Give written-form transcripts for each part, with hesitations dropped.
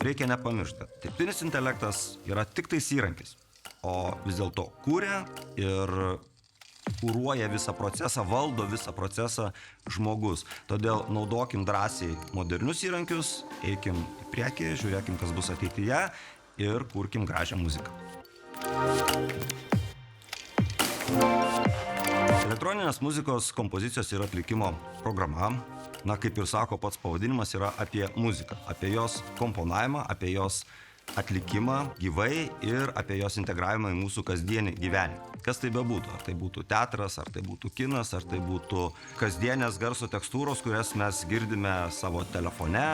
reikia nepamiršti. Dirbtinis intelektas yra tik tais įrankis, o vis dėlto kūrė ir kūruoja visą procesą, valdo visą procesą žmogus. Todėl naudokim drąsiai modernius įrankius, eikim į priekį, žiūrėkim, kas bus ateityje ir kurkim gražią muziką. Elektroninės muzikos kompozicijos ir atlikimo programa, kaip ir sako pats pavadinimas, yra apie muziką, apie jos komponavimą, apie jos atlikimą gyvai ir apie jos integravimą į mūsų kasdienį gyvenimą. Kas tai bebūtų, ar tai būtų teatras, ar tai būtų kinas, ar tai būtų kasdienės garso tekstūros, kurias mes girdime savo telefone,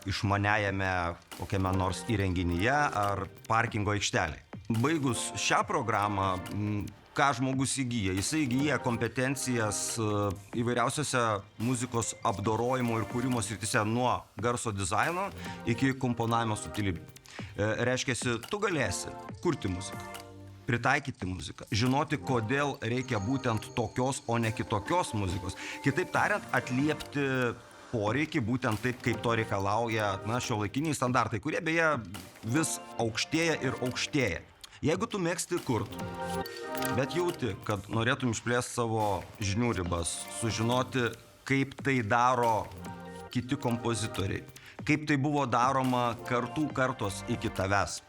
išmaniajame kokiame nors įrenginyje ar parkingo aikštelėje. Baigus šią programą, ką žmogus įgyja? Jisai įgyja kompetencijas įvairiausiose muzikos apdorojimo ir kūrimo srityse nuo garso dizaino iki komponavimo subtilybių. Reiškiasi, tu galėsi kurti muziką, pritaikyti muziką, žinoti, kodėl reikia būtent tokios, o ne kitokios muzikos. Kitaip tariant, atliepti poreikį būtent taip, kaip to reikalauja šiuolaikiniai standartai, kurie beje vis aukštėja ir aukštėja. Jeigu tu mėgsti kurti, bet jauti, kad norėtum išplėsti savo žinių ribas, sužinoti, kaip tai daro kiti kompozitoriai, kaip tai buvo daroma kartų kartos iki tavęs,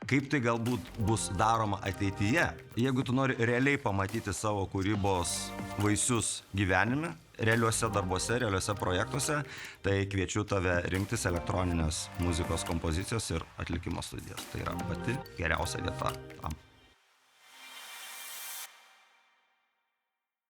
kaip tai galbūt bus daroma ateityje. Jeigu tu nori realiai pamatyti savo kūrybos vaisius gyvenime, realiuose darbuose, realiuose projektuose, tai kviečiu tave rinktis elektroninės muzikos kompozicijos ir atlikimo studijas. Tai yra pati geriausia vieta tam.